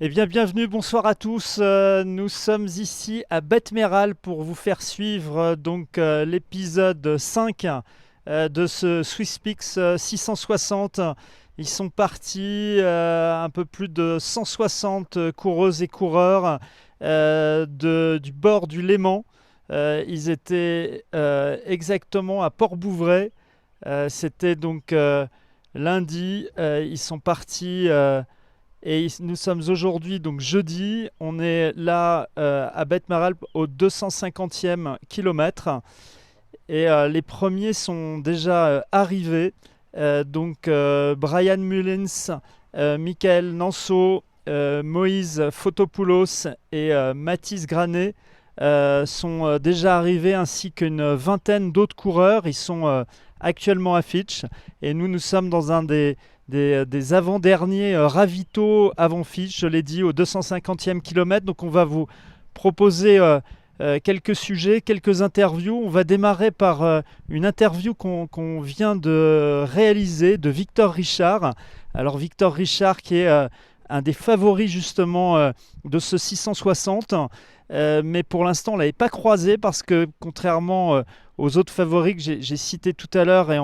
Eh bien, bienvenue, bonsoir à tous. Nous sommes ici à Betmeral pour vous faire suivre l'épisode 5 de ce SwissPix 660. Ils sont partis un peu plus de 160 coureuses et coureurs du bord du Léman. Ils étaient exactement à Port-Bouvray. C'était lundi. Ils sont partis. Nous sommes aujourd'hui, donc jeudi, on est là à Betmaral au 250e kilomètre. Les premiers sont déjà arrivés. Brian Mullins, Michael Nanso, Moïse Fotopoulos et Mathis Granet sont déjà arrivés, ainsi qu'une vingtaine d'autres coureurs. Ils sont actuellement à Fitch. Et nous sommes dans un des avant-derniers ravitaux avant Fitch, je l'ai dit, au 250e kilomètre. Donc on va vous proposer quelques sujets, quelques interviews. On va démarrer par une interview qu'on vient de réaliser de Victor Richard. Alors Victor Richard qui est un des favoris justement de ce 660. Mais pour l'instant, on ne l'avait pas croisé parce que contrairement aux autres favoris que j'ai cités tout à l'heure, et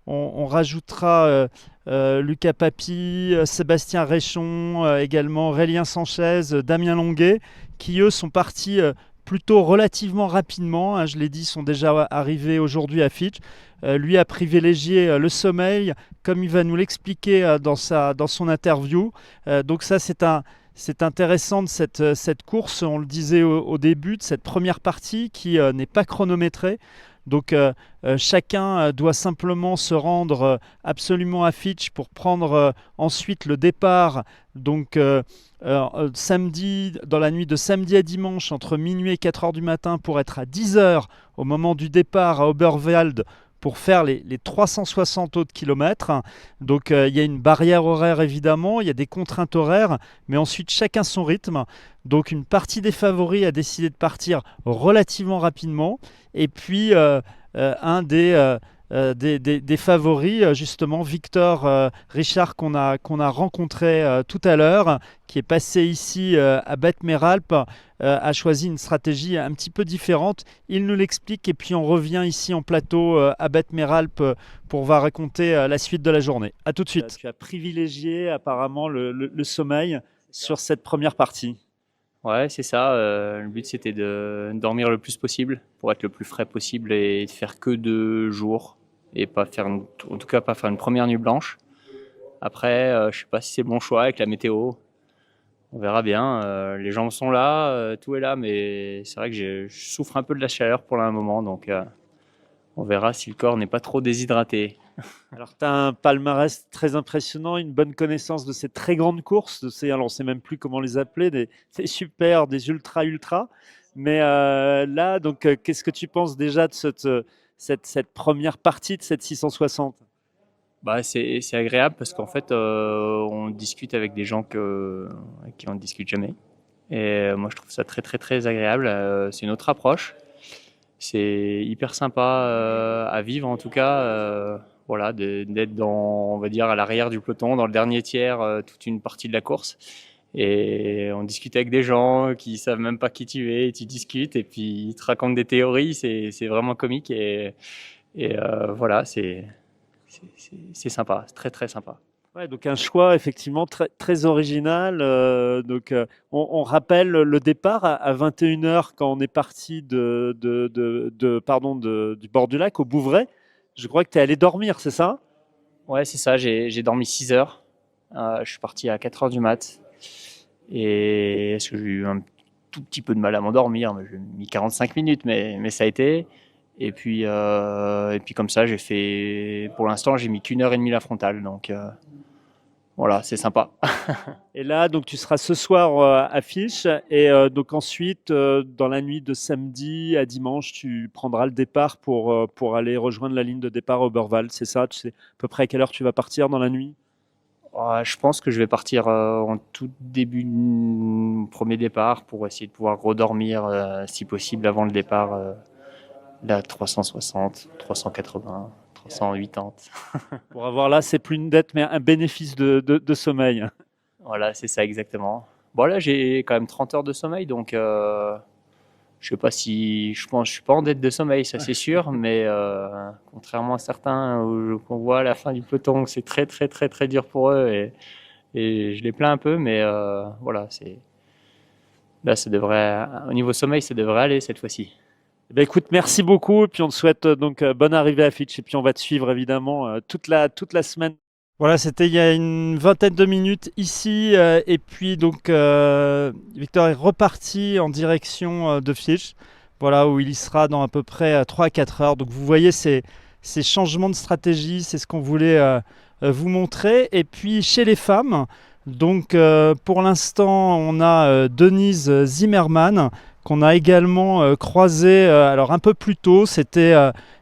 on rajoutera Lucas Papi, Sébastien Réchon, également Aurélien Sanchez, Damien Longuet, qui eux sont partis plutôt relativement rapidement, hein, je l'ai dit, sont déjà arrivés aujourd'hui à Fitch. Lui a privilégié le sommeil, comme il va nous l'expliquer dans son interview. Donc ça, c'est intéressant de cette course, on le disait au début, de cette première partie qui n'est pas chronométrée. Chacun doit simplement se rendre absolument à Fitch pour prendre ensuite le départ. Samedi, dans la nuit de samedi à dimanche, entre minuit et 4 heures du matin, pour être à 10 heures au moment du départ à Oberwald pour faire les 360 autres kilomètres. Il y a une barrière horaire évidemment, il y a des contraintes horaires, mais ensuite chacun son rythme. Donc une partie des favoris a décidé de partir relativement rapidement. Et puis un des favoris, justement, Victor Richard, qu'on a rencontré tout à l'heure, qui est passé ici à Betmeralp, a choisi une stratégie un petit peu différente. Il nous l'explique et puis on revient ici en plateau à Betmeralp pour va raconter la suite de la journée. A tout de suite. Tu as privilégié apparemment le sommeil sur cette première partie. Ouais, c'est ça. Le but, c'était de dormir le plus possible pour être le plus frais possible et de faire que 2 jours et pas faire en tout cas pas faire une première nuit blanche. Après, je sais pas si c'est le bon choix avec la météo. On verra bien. Les jambes sont là, tout est là, mais c'est vrai que je souffre un peu de la chaleur pour le moment, donc on verra si le corps n'est pas trop déshydraté. Alors, tu as un palmarès très impressionnant, une bonne connaissance de ces très grandes courses, alors on ne sait même plus comment les appeler, des super, des ultra. Mais là, qu'est-ce que tu penses déjà de cette première partie de cette 660? Bah, c'est agréable parce qu'en fait, on discute avec des gens avec qui on ne discute jamais. Et moi, je trouve ça très, très, très agréable. C'est une autre approche. C'est hyper sympa à vivre, en tout cas. Voilà, d'être on va dire, à l'arrière du peloton, dans le dernier tiers, toute une partie de la course. Et on discute avec des gens qui savent même pas qui tu es, et tu discutes, et puis ils te racontent des théories. C'est vraiment comique. Et voilà, c'est sympa, c'est très, très sympa. Ouais, donc un choix effectivement très, très original. On rappelle le départ à 21 heures quand on est parti du bord du lac au Bouvray. Je crois que tu es allé dormir, c'est ça? Ouais, c'est ça, j'ai dormi 6 heures. Je suis parti à 4 heures du mat. Et est-ce que j'ai eu un tout petit peu de mal à m'endormir? J'ai mis 45 minutes, mais ça a été. Et puis comme ça, pour l'instant, j'ai mis qu'une heure et demie la frontale. Donc voilà, c'est sympa. Et là, donc tu seras ce soir à Fiche et donc ensuite, dans la nuit de samedi à dimanche, tu prendras le départ pour aller rejoindre la ligne de départ à Oberwald, c'est ça? Tu sais à peu près à quelle heure tu vas partir dans la nuit? Je pense que je vais partir en tout début de premier départ pour essayer de pouvoir redormir, si possible, avant le départ, là, 360, 380, 380. Pour avoir là, c'est plus une dette, mais un bénéfice de sommeil. Voilà, c'est ça exactement. Bon, là, j'ai quand même 30 heures de sommeil, donc je sais pas si. Je pense, je suis pas en dette de sommeil, ça c'est sûr, mais contrairement à certains qu'on voit à la fin du peloton, que c'est très, très, très, très dur pour eux, et je les plains un peu, mais voilà, là, ça devrait. Au niveau sommeil, ça devrait aller cette fois-ci. Eh ben, écoute, merci beaucoup. Et puis on te souhaite donc bonne arrivée à Fitch. Et puis on va te suivre évidemment toute la semaine. Voilà, c'était il y a une vingtaine de minutes ici. Et puis donc Victor est reparti en direction de Fitch. Voilà, où il y sera dans à peu près 3 à 4 heures. Donc vous voyez ces changements de stratégie, c'est ce qu'on voulait vous montrer. Et puis chez les femmes, donc pour l'instant, on a Denise Zimmermann qu'on a également croisé alors un peu plus tôt, c'était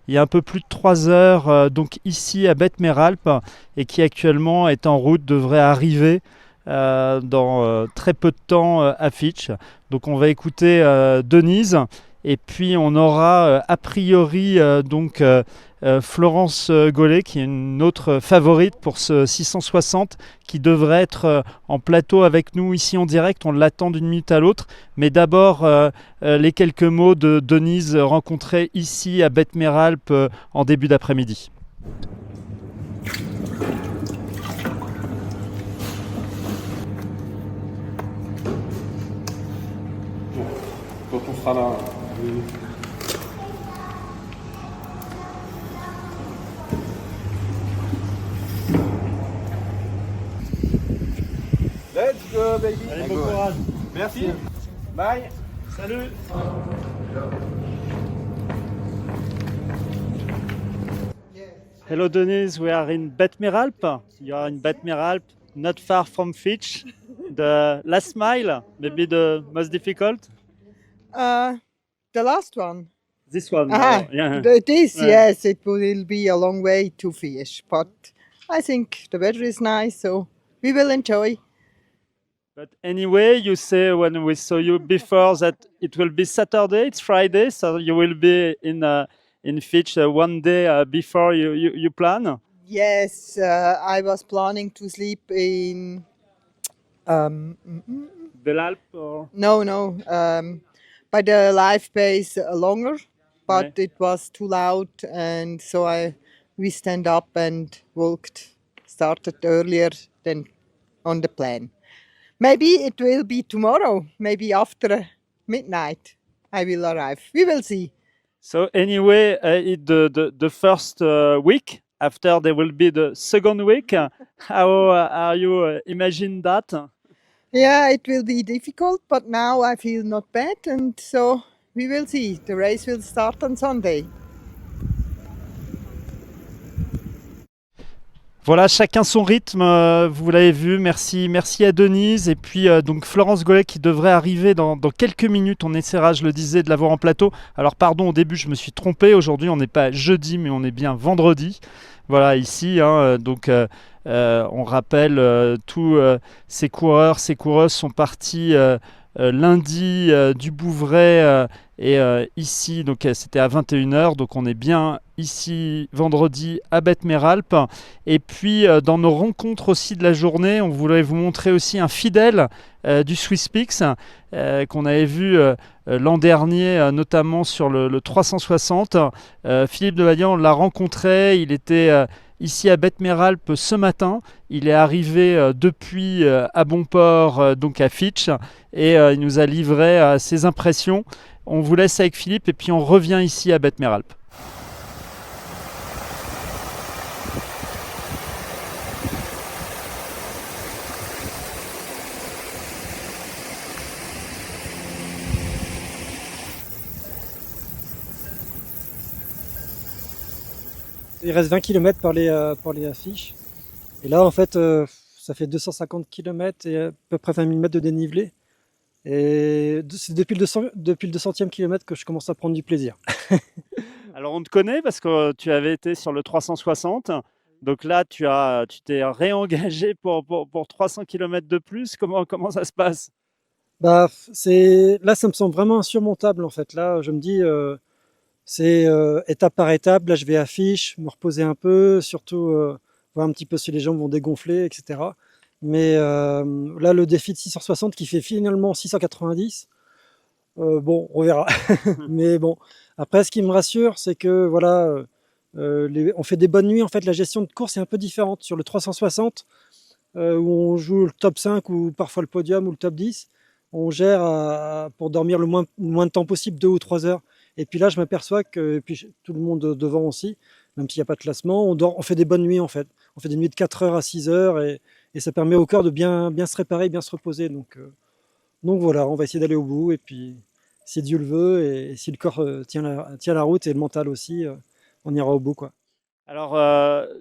il y a un peu plus de 3 heures, donc ici à Beth-Meralp, et qui actuellement est en route, devrait arriver dans très peu de temps à Fitch. Donc on va écouter Denise, et puis on aura a priori Florence Gollet, qui est une autre favorite pour ce 660, qui devrait être en plateau avec nous ici en direct. On l'attend d'une minute à l'autre. Mais d'abord, les quelques mots de Denise rencontrée ici à Beth-Meralp en début d'après-midi. Quand on sera là. Let's go, baby. Allez, bon courage. Merci. Bye. Salut. Hello Denise, we are in Beth-Meralp. You are in Beth-Meralp, not far from Fitch. The last mile, maybe the most difficult. The last one. This one, yeah. This, Yeah. yes, it will be a long way to fish, but I think the weather is nice, so we will enjoy. But anyway, you say when we saw you before that it will be Saturday, it's Friday, so you will be in Fitch one day before you plan. Yes, I was planning to sleep in. Belalp or No, by the live base longer, but Right. it was too loud, and so we stand up and started earlier than on the plan. Maybe it will be tomorrow. Maybe after midnight, I will arrive. We will see. So anyway, the first week after there will be the second week. How are you imagine that? Yeah, it will be difficult, but now I feel not bad, and so we will see. The race will start on Sunday. Voilà, chacun son rythme, vous l'avez vu, merci à Denise. Et puis donc Florence Gollet qui devrait arriver dans quelques minutes. On essaiera, je le disais, de l'avoir en plateau. Alors pardon, au début je me suis trompé, aujourd'hui on n'est pas jeudi mais on est bien vendredi. Voilà, ici, donc on rappelle, tous ces coureurs, ces coureuses sont partis lundi du Bouvray et ici, donc c'était à 21h, donc on est bien ici vendredi à Beth-Meralp. Et puis dans nos rencontres aussi de la journée, on voulait vous montrer aussi un fidèle du SwissPix qu'on avait vu l'an dernier, notamment sur le 360. Philippe de Vaillant, on l'a rencontré, il était ici à Beth-Meralp ce matin. Il est arrivé depuis à Bonport, donc à Fitch, et il nous a livré ses impressions. On vous laisse avec Philippe et puis on revient ici à Beth-Meralp. Il reste 20 km pour les affiches. Et là, en fait, ça fait 250 km et à peu près 20 000 mètres de dénivelé. Et c'est depuis le 200e kilomètre que je commence à prendre du plaisir. Alors on te connaît parce que tu avais été sur le 360. Donc là, tu t'es réengagé pour 300 km de plus. Comment ça se passe? Là, ça me semble vraiment insurmontable en fait. Là, je me dis, c'est étape par étape. Là, je vais à Fitch, me reposer un peu, surtout voir un petit peu si les jambes vont dégonfler, etc. Mais là, le défi de 660 qui fait finalement 690, bon, on verra. Mais bon, après, ce qui me rassure, c'est que voilà, on fait des bonnes nuits. En fait, la gestion de course est un peu différente. Sur le 360, où on joue le top 5 ou parfois le podium ou le top 10, on gère pour dormir le moins de temps possible, 2 ou 3 heures. Et puis là, je m'aperçois que, et puis tout le monde devant aussi, même s'il n'y a pas de classement, on fait des bonnes nuits en fait. On fait des nuits de 4 heures à 6 heures et ça permet au corps de bien se réparer, bien se reposer. Donc voilà, on va essayer d'aller au bout et puis si Dieu le veut et si le corps tient la route et le mental aussi, on ira au bout quoi. Alors,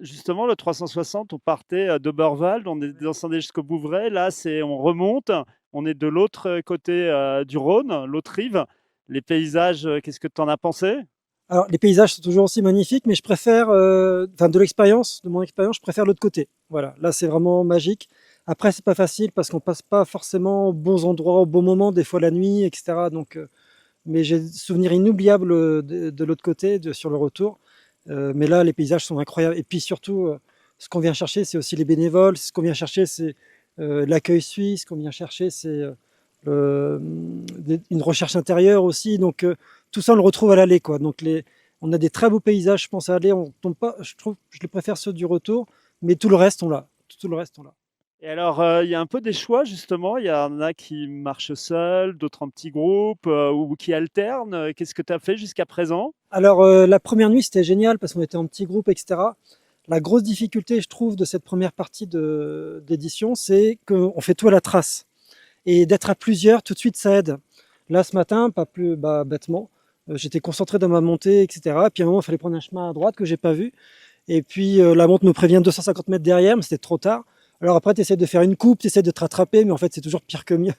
justement, le 360, on partait d'Oberwald, on est descendu jusqu'au Bouvray. Là, on remonte, on est de l'autre côté du Rhône, l'autre rive. Les paysages, qu'est-ce que tu en as pensé? Alors, les paysages sont toujours aussi magnifiques, mais je préfère, de mon expérience, je préfère l'autre côté. Voilà, là, c'est vraiment magique. Après, c'est pas facile parce qu'on passe pas forcément aux bons endroits, au bon moment, des fois la nuit, etc. Mais j'ai des souvenirs inoubliables de l'autre côté, sur le retour. Mais là, les paysages sont incroyables. Et puis surtout, ce qu'on vient chercher, c'est aussi les bénévoles. Ce qu'on vient chercher, c'est l'accueil suisse. Ce qu'on vient chercher, c'est une recherche intérieure aussi. Tout ça, on le retrouve à l'aller, quoi. On a des très beaux paysages, je pense, à aller. On tombe pas, je trouve, je les préfère ceux du retour, mais tout le reste, on l'a. Tout le reste, on l'a. Et alors, il y a un peu des choix, justement. Il y en a qui marchent seuls, d'autres en petits groupes ou qui alternent. Qu'est-ce que tu as fait jusqu'à présent? Alors, la première nuit, c'était génial parce qu'on était en petit groupe, etc. La grosse difficulté, je trouve, de cette première partie d'édition, c'est qu'on fait tout à la trace. Et d'être à plusieurs, tout de suite, ça aide. Là, ce matin, pas plus bêtement, j'étais concentré dans ma montée, etc. Puis à un moment, il fallait prendre un chemin à droite que j'ai pas vu. Et puis la montre me prévient 250 mètres derrière, mais c'était trop tard. Alors après, tu essaies de faire une coupe, tu essaies de te rattraper, mais en fait, c'est toujours pire que mieux.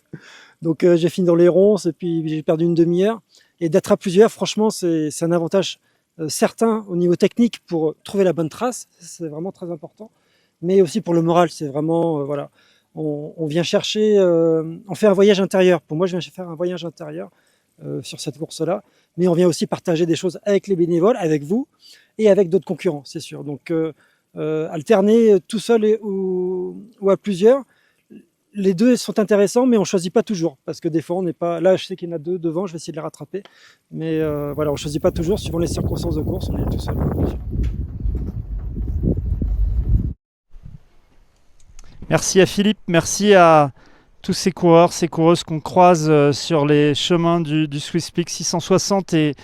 Donc j'ai fini dans les ronces et puis j'ai perdu une demi-heure. Et d'être à plusieurs, franchement, c'est un avantage certain au niveau technique pour trouver la bonne trace. C'est vraiment très important. Mais aussi pour le moral, c'est vraiment, voilà. On vient chercher, on fait un voyage intérieur. Pour moi, je viens faire un voyage intérieur sur cette course-là. Mais on vient aussi partager des choses avec les bénévoles, avec vous et avec d'autres concurrents, c'est sûr. Alterner tout seul ou à plusieurs, les deux sont intéressants, mais on choisit pas toujours parce que des fois on n'est pas. Là, je sais qu'il y en a deux devant, je vais essayer de les rattraper, mais voilà, on choisit pas toujours suivant les circonstances de course, on est tout seul. Merci à Philippe, merci à tous ces coureurs, ces coureuses qu'on croise sur les chemins du Swiss Peak 660 et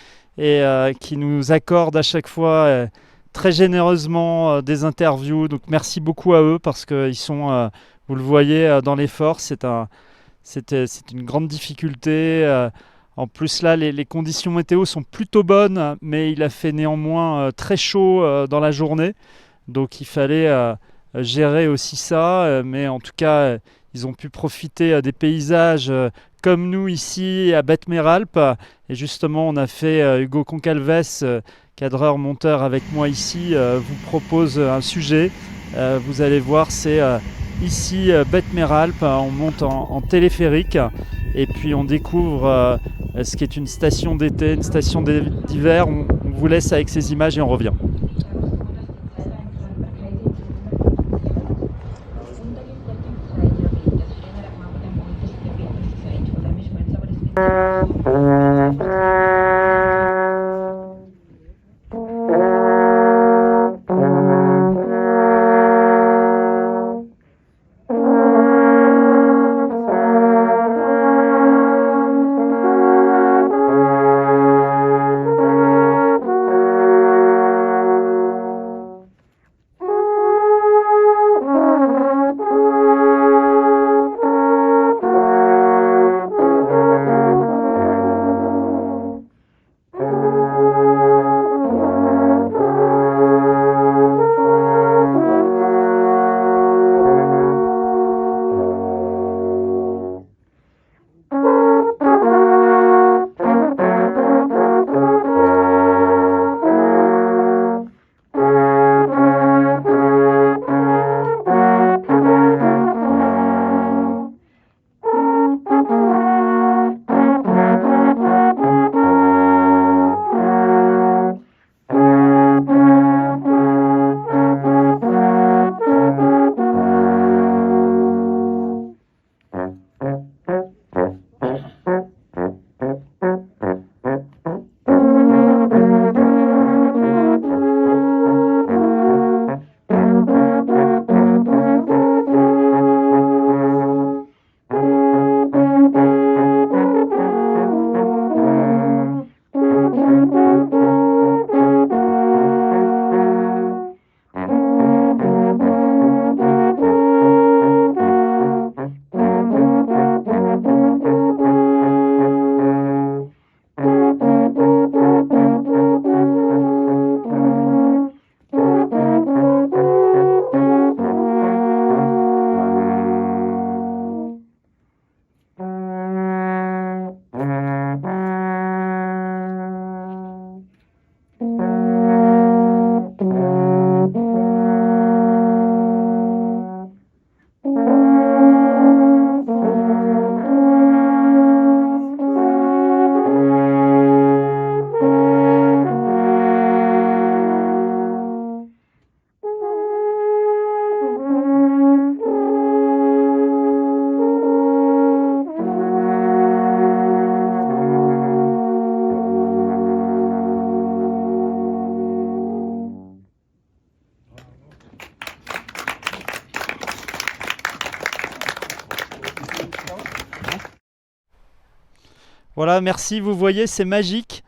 qui nous accordent à chaque fois très généreusement des interviews. Donc merci beaucoup à eux parce qu'ils sont, vous le voyez, dans l'effort. C'est une grande difficulté. En plus là, les conditions météo sont plutôt bonnes, mais il a fait néanmoins très chaud dans la journée. Donc il fallait gérer aussi ça. Mais en tout cas, ils ont pu profiter des paysages comme nous ici à Betmeralp. Et justement, on a fait Hugo Concalves, cadreur monteur avec moi ici, vous propose un sujet. Vous allez voir, c'est ici Betmeralp. On monte en téléphérique et puis on découvre ce qui est une station d'été, une station d'hiver. On vous laisse avec ces images et on revient. Voilà, merci. Vous voyez, c'est magique.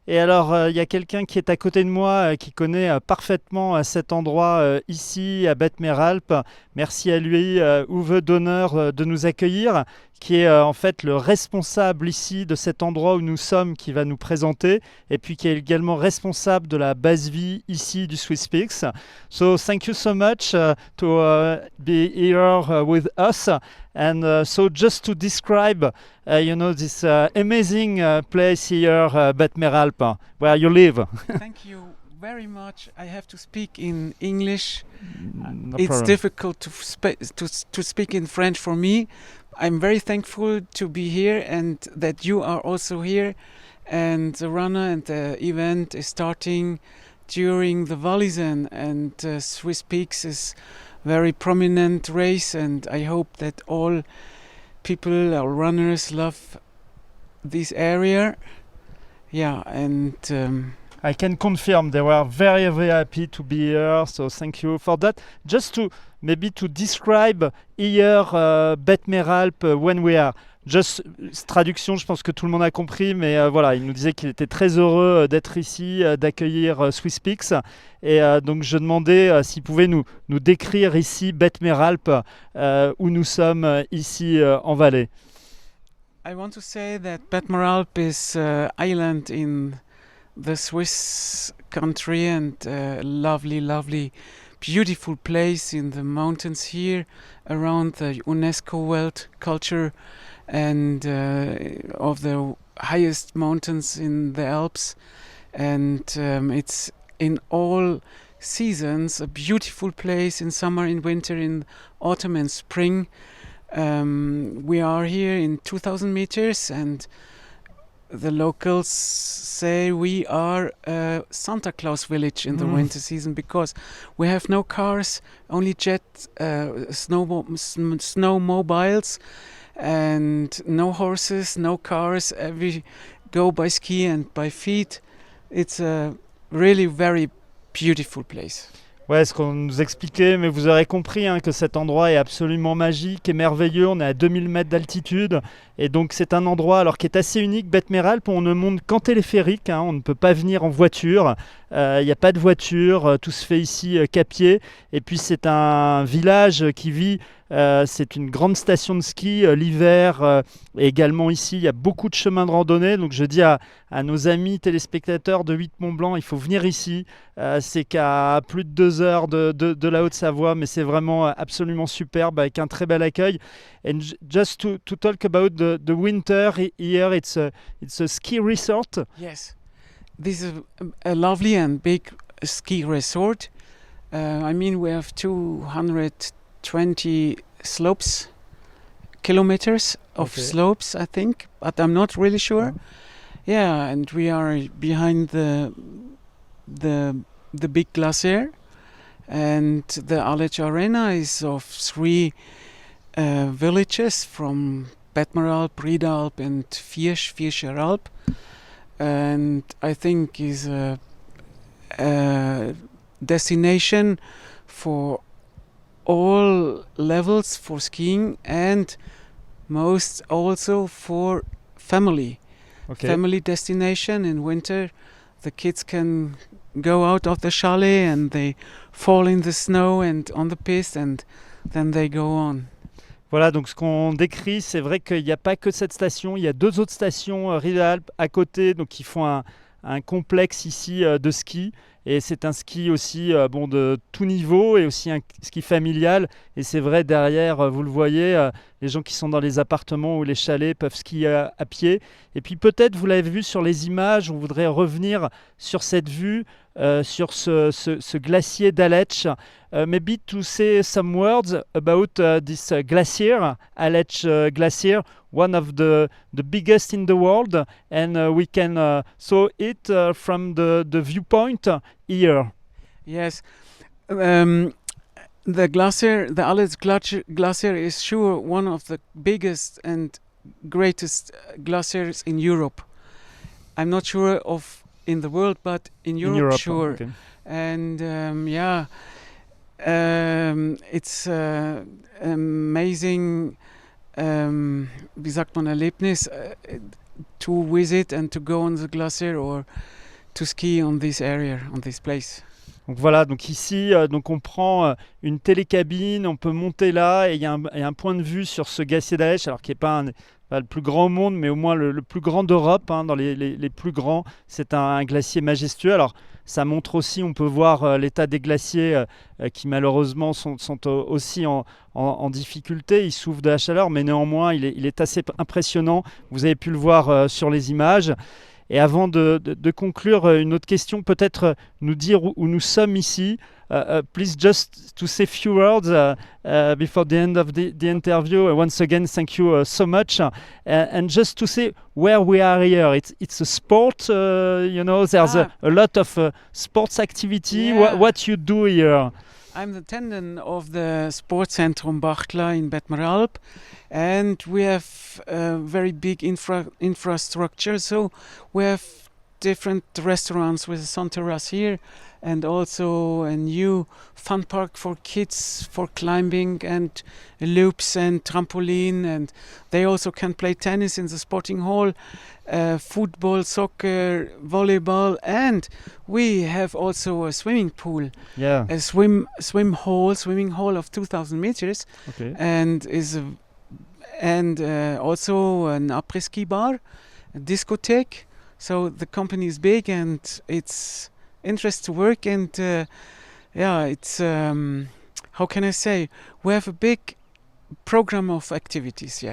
Et alors, il y a quelqu'un qui est à côté de moi qui connaît parfaitement cet endroit ici à Betmeralp. Merci à lui, Uwe Donner, de nous accueillir, qui est en fait le responsable ici de cet endroit où nous sommes, qui va nous présenter, et puis qui est également responsable de la base vie ici du SwissPix. So thank you so much to be here with us. And so just to describe, this amazing place here, Betmeralp, where you live. Thank you very much. I have to speak in English. No It's problem. difficult to speak in French for me. I'm very thankful to be here and that you are also here. And the runner and the event is starting during the Wallisen, and Swiss Peaks is very prominent race, and I hope that all people or runners love this area. Yeah, and I can confirm they were very, very happy to be here, so thank you for that. Just to maybe to describe here Betmeralp when we are. Just traduction, je pense que tout le monde a compris, mais voilà, il nous disait qu'il était très heureux d'être ici, d'accueillir SwissPix. Et donc je demandais s'il pouvait nous décrire ici Betmeralp, où nous sommes ici en Valais. I want to say that Betmeralp is an island in the Swiss country and a lovely, lovely, beautiful place in the mountains here around the UNESCO World Culture and of the highest mountains in the Alps. And it's in all seasons a beautiful place, in summer, in winter, in autumn and spring. We are here in 2,000 meters, and the locals say we are a Santa Claus village in the winter season because we have no cars, only snowmobiles, and no horses, no cars. We go by ski and by feet. It's a really very beautiful place. Ouais, ce qu'on nous expliquait, mais vous aurez compris que cet endroit est absolument magique et merveilleux. On est à 2000 mètres d'altitude et donc c'est un endroit alors qui est assez unique. Betmeralp, on ne monte qu'en téléphérique, on ne peut pas venir en voiture. Il n'y a pas de voiture, tout se fait ici qu'à pied. Et puis c'est un village qui vit, c'est une grande station de ski l'hiver. Et également ici, il y a beaucoup de chemins de randonnée. Donc je dis à nos amis téléspectateurs de 8 Mont-Blanc, il faut venir ici. C'est qu'à plus de 2 heures de la Haute-Savoie, mais c'est vraiment absolument superbe avec un très bel accueil. And just to talk about the winter here, it's a ski resort. Yes, this is a lovely and big ski resort. I mean, we have 220 kilometers of slopes, I think, but I'm not really sure. Yeah, and we are behind the big glacier, and the Aletsch Arena is of 3 villages from Betmeralp, Riedalp and Vierscher Alp, and I think is a destination for all levels for skiing and most also for family. Family destination in winter. The kids can go out of the chalet and they fall in the snow and on the piste and then they go on. Voilà, donc ce qu'on décrit, c'est vrai qu'il n'y a pas que cette station, il y a 2 autres stations Riedalp à côté, donc qui font un complexe ici de ski. Et c'est un ski aussi de tout niveau et aussi un ski familial. Et c'est vrai, derrière, vous le voyez, les gens qui sont dans les appartements ou les chalets peuvent skier à pied. Et puis peut-être, vous l'avez vu sur les images, on voudrait revenir sur cette vue, sur ce glacier d'Aletsch. Maybe to say some words about this glacier, Aletsch Glacier, one of the biggest in the world, and we can saw it from the viewpoint here. Yes, the glacier, the Aletsch glacier is sure one of the biggest and greatest glaciers in Europe. I'm not sure of in the world, but in Europe, sure. Okay. And it's amazing, wie sagt man, Erlebnis. to visit and to go on the glacier or to ski on this area, on this place. Donc voilà, donc ici, donc on prend une télécabine, on peut monter là et il y a un point de vue sur ce glacier d'Aletsch, alors qui n'est pas le plus grand au monde, mais au moins le plus grand d'Europe, hein, dans les plus grands. C'est un glacier majestueux. Alors ça montre aussi, on peut voir l'état des glaciers qui malheureusement sont aussi en difficulté. Ils souffrent de la chaleur, mais néanmoins il est assez impressionnant. Vous avez pu le voir sur les images. Et avant de conclure, une autre question, peut-être nous dire où nous sommes ici. Please just to say a few words before the end of the interview. Once again, thank you so much. And just to say where we are here. It's a sport, you know, there's a lot of sports activity. Yeah. What you do here? I'm the attendant of the Sportzentrum Bachla in Betmeralp, and we have a very big infrastructure. So we have different restaurants with a sun terrace here, and also a new fun park for kids for climbing and loops and trampoline, and they also can play tennis in the sporting hall, football, soccer, volleyball, and we have also a swimming pool, a swimming hall of 2,000 meters, Okay. and also an après-ski bar, a discotheque. So the company is big and it's interest to work, and it's how can I say, we have a big program of activities.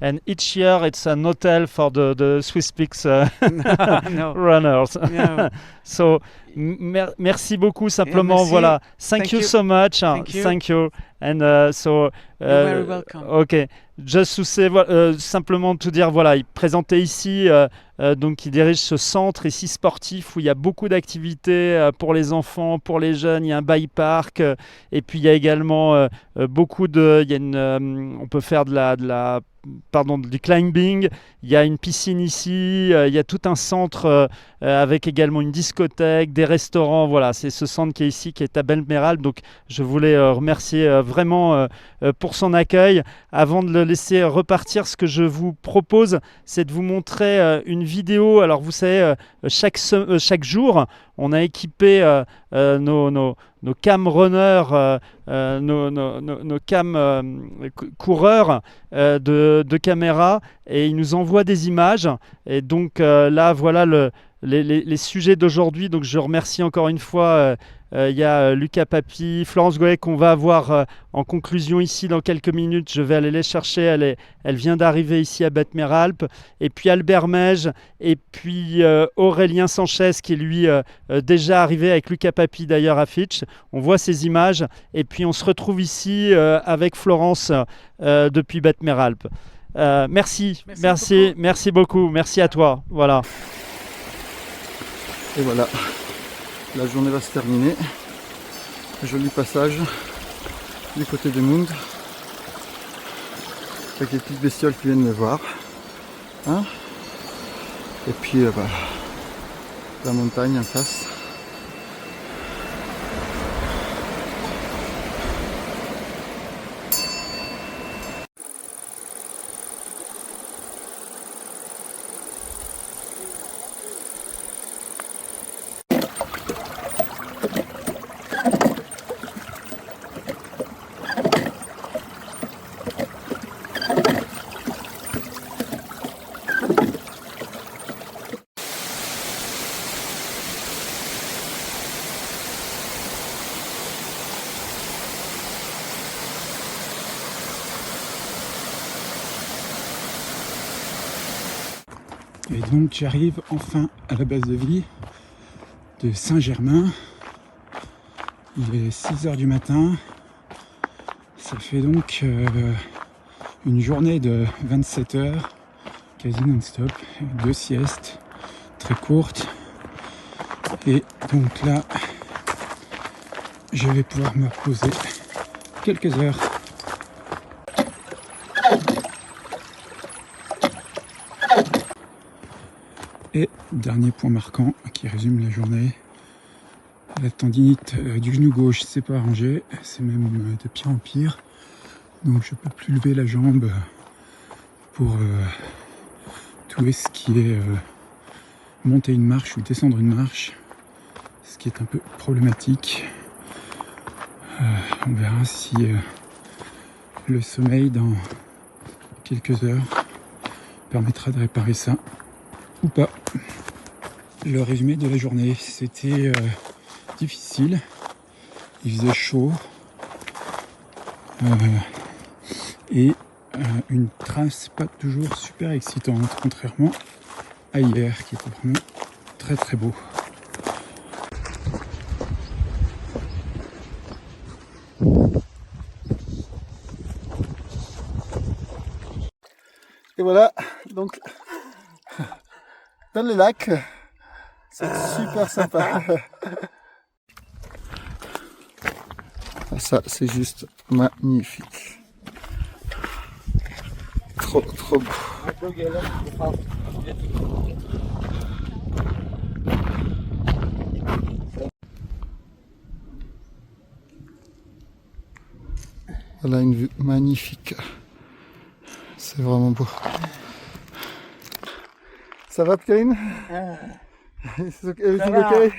And each year it's an hotel for the Swiss Peaks No. runners. Yeah. So merci beaucoup simplement. merci. Voilà. Thank Thank you you. so much. Thank you. Thank you. And so You're very welcome. ok. Just to say, simplement te dire, voilà, il présentait ici, donc il dirige ce centre ici sportif où il y a beaucoup d'activités pour les enfants, pour les jeunes. Il y a un bike park et puis il y a également beaucoup de, il y a on peut faire du climbing. Il y a une piscine ici. Il y a tout un centre avec également une discothèque, des restaurants. Voilà, c'est ce centre qui est ici, qui est à Betmeralp. Donc je voulais remercier vraiment pour son accueil. Avant de le laisser repartir, ce que je vous propose, c'est de vous montrer une vidéo. Alors vous savez, chaque jour, on a équipé nos cam runners, nos cam coureurs de caméras, et ils nous envoient des images. Et donc là, voilà les sujets d'aujourd'hui. Donc je remercie encore une fois. Il y a Lucas Papy, Florence Goët qu'on va avoir en conclusion ici dans quelques minutes. Je vais aller les chercher. Elle vient d'arriver ici à Betmeralp. Et puis Albert Meige, et puis Aurélien Sanchez qui est lui déjà arrivé avec Lucas Papy d'ailleurs à Fitch. On voit ces images et puis on se retrouve ici avec Florence depuis Betmeralp. Merci beaucoup. Merci à toi. Voilà. Et voilà. La journée va se terminer. Joli passage du côté de Mund. Avec les petites bestioles qui viennent me voir. Hein, et puis la montagne en face. Et donc j'arrive enfin à la base de vie de Saint-Germain. Il est 6h du matin. Ça fait donc une journée de 27 heures, quasi non-stop, 2 siestes très courtes. Et donc là, je vais pouvoir me reposer quelques heures. Et dernier point marquant qui résume la journée, la tendinite du genou gauche s'est pas arrangée, c'est même de pire en pire, donc je peux plus lever la jambe pour tout ce qui est monter une marche ou descendre une marche, ce qui est un peu problématique. On verra si le sommeil dans quelques heures permettra de réparer ça ou pas. Le résumé de la journée, c'était difficile, il faisait chaud et une trace pas toujours super excitante, contrairement à hier qui était vraiment très très beau. Et voilà, donc dans le lac, c'est super sympa. Ça, c'est juste magnifique. Trop, trop beau. Voilà une vue magnifique. C'est vraiment beau. Ça va, Karine? Everything okay?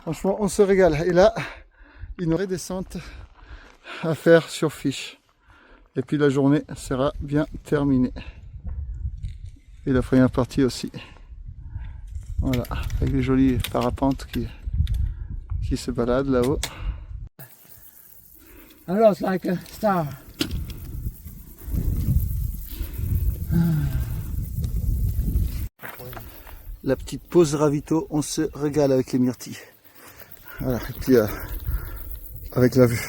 Franchement, on se régale. Et là, une vraie descente à faire sur Fish. Et puis la journée sera bien terminée. Et la première partie aussi. Voilà, avec les jolis parapentes qui se baladent là-haut. I look like a star. La petite pause ravito, on se régale avec les myrtilles. Voilà, et puis avec la vue.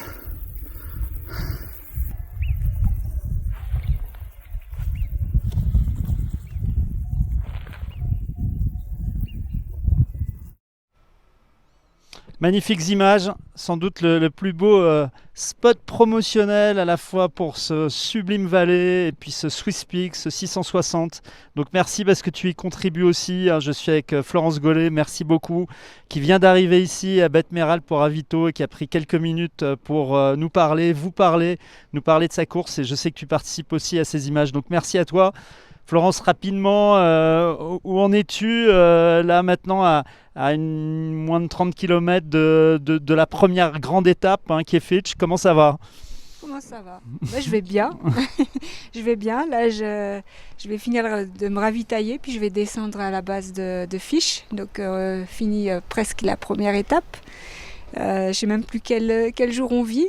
Magnifiques images, sans doute le plus beau spot promotionnel à la fois pour ce sublime vallée et puis ce Swiss Peak, ce 660. Donc merci parce que tu y contribues aussi. Je suis avec Florence Gollet, merci beaucoup, qui vient d'arriver ici à Betmeral pour Ravito et qui a pris quelques minutes pour nous parler, nous parler de sa course. Et je sais que tu participes aussi à ces images, donc merci à toi. Florence, rapidement, où en es-tu là maintenant à moins de 30 km de la première grande étape qui est Fitch? Comment ça va? Comment ça va? Je vais bien. Je vais bien. Là, je vais finir de me ravitailler, puis je vais descendre à la base de Fish. Donc, fini presque la première étape. Je ne sais même plus quel jour on vit.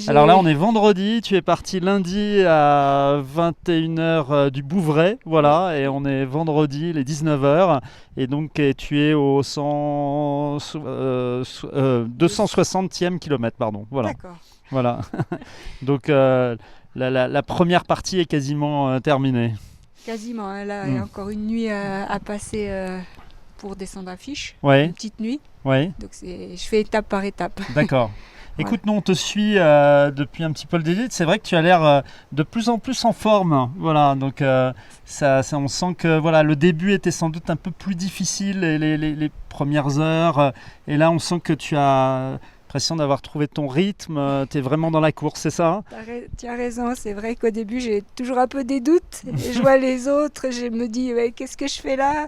Alors là, on est vendredi, tu es parti lundi à 21h du Bouvray, voilà, et on est vendredi, les 19h, et donc tu es au 260e kilomètre, pardon, voilà. D'accord. Voilà. Donc la première partie est quasiment terminée. Quasiment, hein. Là, il y a encore une nuit à passer pour descendre à Fish, Ouais. une petite nuit, Ouais. donc je fais étape par étape. D'accord. Écoute, nous on te suit depuis un petit peu le début. C'est vrai que tu as l'air de plus en plus en forme. Voilà, donc on sent que voilà, le début était sans doute un peu plus difficile, les premières heures. Et là, on sent que tu as l'impression d'avoir trouvé ton rythme. Tu es vraiment dans la course, c'est ça? Tu as raison, c'est vrai qu'au début j'ai toujours un peu des doutes. Je vois les autres, je me dis qu'est-ce que je fais là?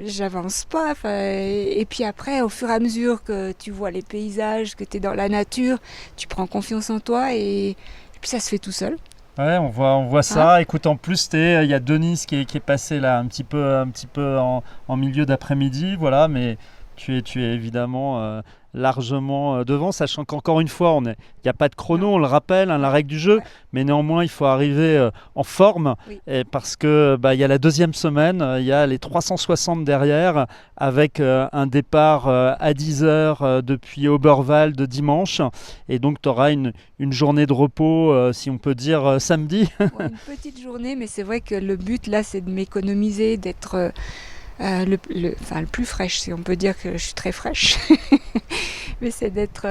J'avance pas. Et puis après, au fur et à mesure que tu vois les paysages, que tu es dans la nature, tu prends confiance en toi et puis ça se fait tout seul. Ouais, on voit ça. Écoute, en plus, il y a Denis qui est passé là un petit peu en milieu d'après-midi, voilà, mais tu es évidemment largement devant, sachant qu'encore une fois, il n'y a pas de chrono, on le rappelle, la règle du jeu, mais néanmoins, il faut arriver en forme, et parce que il y a la deuxième semaine, il y a les 360 derrière, avec un départ à 10h depuis Oberwald dimanche, et donc tu auras une journée de repos, si on peut dire, samedi. Ouais, une petite journée, mais c'est vrai que le but là, c'est de m'économiser, d'être le plus fraîche, si on peut dire que je suis très fraîche, mais c'est d'être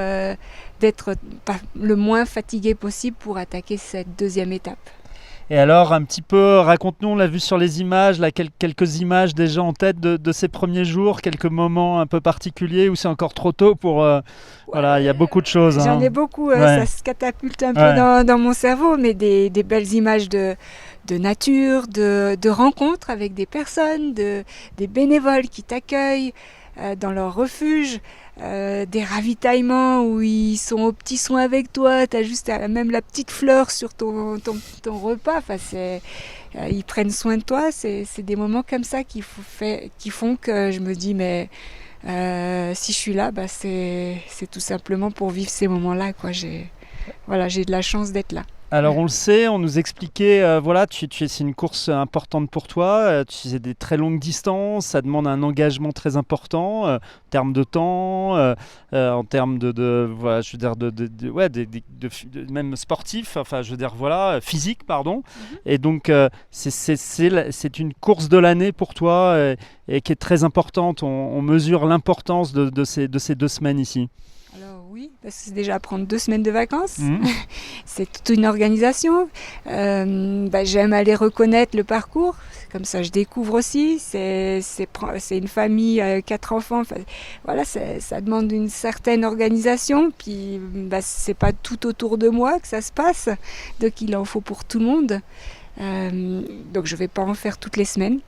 le moins fatiguée possible pour attaquer cette deuxième étape. Et alors, un petit peu, raconte-nous, on l'a vu sur les images, là, quelques images déjà en tête de ces premiers jours, quelques moments un peu particuliers où c'est encore trop tôt pour... Voilà, il y a beaucoup de choses. J'en hein. ai beaucoup, Ouais. ça se catapulte un peu dans mon cerveau, mais des belles images de nature, de rencontres avec des personnes, des bénévoles qui t'accueillent dans leur refuge, des ravitaillements où ils sont aux petits soins avec toi, tu as juste même la petite fleur sur ton repas, enfin, ils prennent soin de toi, c'est des moments comme ça qui font que je me dis mais si je suis là, bah, c'est tout simplement pour vivre ces moments-là, quoi. J'ai de la chance d'être là. Alors on le sait, on nous expliquait, voilà, c'est une course importante pour toi, tu fais des très longues distances, ça demande un engagement très important en termes de temps, en termes voilà, je veux dire même sportif, enfin je veux dire voilà, physique pardon. Et donc c'est une course de l'année pour toi et qui est très importante. On mesure l'importance de ces 2 semaines ici. Oui, parce que c'est déjà prendre 2 semaines de vacances. C'est toute une organisation. J'aime aller reconnaître le parcours. Comme ça, je découvre aussi. C'est une famille, 4 enfants. Enfin, voilà, ça demande une certaine organisation. Puis, c'est pas tout autour de moi que ça se passe. Donc, il en faut pour tout le monde. Donc, je vais pas en faire toutes les semaines.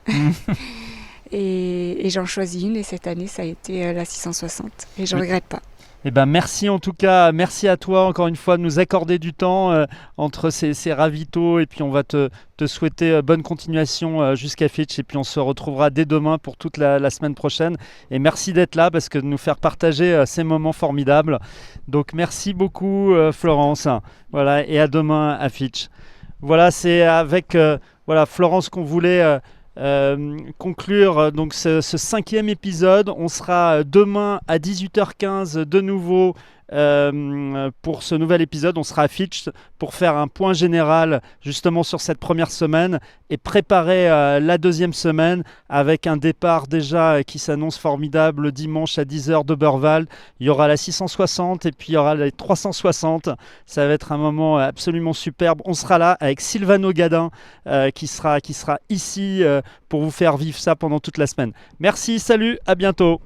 Et j'en choisis une. Et cette année, ça a été la 660. Et je regrette pas. Eh ben merci en tout cas, merci à toi encore une fois de nous accorder du temps entre ces ravitaux et puis on va te souhaiter bonne continuation jusqu'à Fitch et puis on se retrouvera dès demain pour toute la semaine prochaine et merci d'être là parce que de nous faire partager ces moments formidables. Donc merci beaucoup Florence, voilà, et à demain à Fitch. Voilà, c'est avec Florence qu'on voulait conclure donc ce 5e épisode. On sera demain à 18h15 de nouveau pour ce nouvel épisode. On sera à Fitch pour faire un point général justement sur cette première semaine et préparer la 2e semaine avec un départ déjà qui s'annonce formidable dimanche à 10h de Beurval. Il y aura la 660 et puis il y aura les 360. Ça va être un moment absolument superbe. On sera là avec Silvano Gadin qui sera ici pour vous faire vivre ça pendant toute la semaine. Merci, salut, à bientôt.